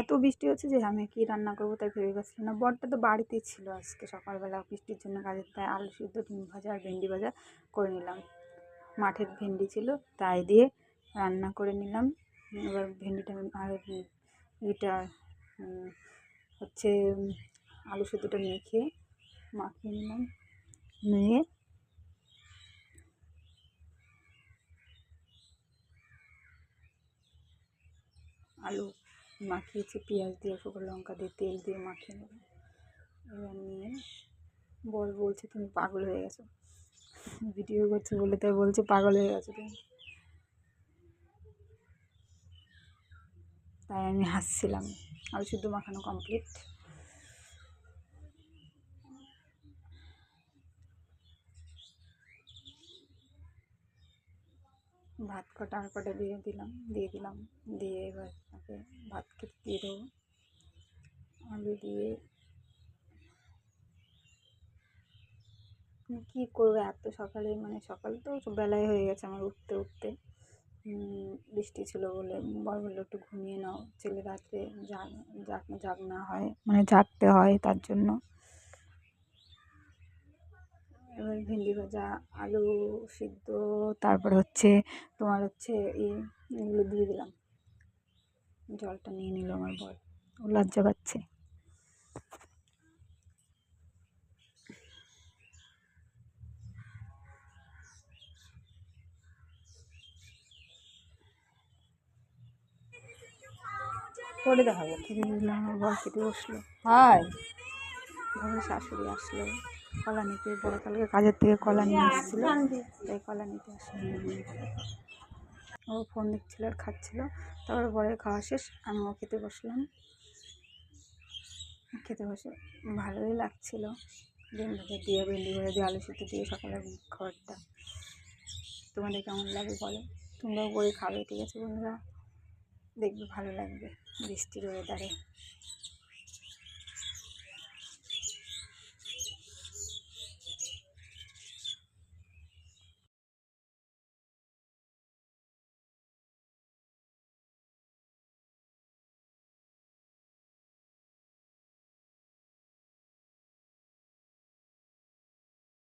এত বৃষ্টি হচ্ছে যে আমি কী রান্না করবো তাই ভেবে পাচ্ছিলাম না। বরটা তো বাড়িতেই ছিল আজকে সকালবেলা বৃষ্টির জন্য কাজের, তাই আলু সিদ্ধ, ডিম ভাজা আর ভেন্ডি ভাজা করে নিলাম। মাঠের ভেন্ডি ছিল তাই দিয়ে রান্না করে নিলাম। এবার ভেন্ডিটা আর এটা হচ্ছে আলু সিদ্ধটা মাখিয়ে নিলাম। নিয়ে আলু মাখিয়েছি পেঁয়াজ দিয়ে, শুকনো লঙ্কা দিয়ে, তেল দিয়ে মাখিয়ে নেব। এবার নিয়ে বর বলছে তুমি পাগল হয়ে গেছো, ভিডিও করছো বলে, তাই বলছে পাগল হয়ে গেছো তুমি। তাই আমি হাসছিলাম। আলু সিদ্ধ মাখানো কমপ্লিট। ভাত কটা আর কটা দিয়ে দিলাম দিয়ে এবার তাকে ভাত খেতে দিয়ে দেবো। আলু দিয়ে কী করবো এত সকালে, মানে সকাল তো বেলায় হয়ে গেছে আমার উঠতে উঠতে। বৃষ্টি ছিল বলে বর বললো একটু ঘুমিয়ে নাও, ছেলে রাত্রে জাগ না হয়, মানে জাগতে হয় তার জন্য। এবার ভেন্ডি ভাজা, আলু সিদ্ধ, তারপরে হচ্ছে তোমার হচ্ছে এগুলো দিয়ে দিলাম। জলটা নিয়ে নিল আমার বর, ও লজ্জা পাচ্ছে। করে দেখাবো খেতে দিলাম, আমার বর খেতে বসলো। হয় ঘরে শাশুড়ি আসলো কলা নিতে, বড় কালকে কাজের থেকে কলা নিয়ে এসেছিল, তাই কলা নিতে আসলো। ও ফোন দেখছিল আর খাচ্ছিল। তারপরে বরের খাওয়া শেষ, আমিও খেতে বসলাম। খেতে বসে ভালোই লাগছিল ডিম ভাজা দিয়ে, ভেন্ডি ভাজা দিয়ে, আলু সিদ্ধ দিয়ে সকালের খাবারটা। তোমাদের কেমন লাগে বলো, তোমরাও করে খাবে, ঠিক আছে বন্ধুরা? দেখবে ভালো লাগবে বৃষ্টির ওয়েদারে।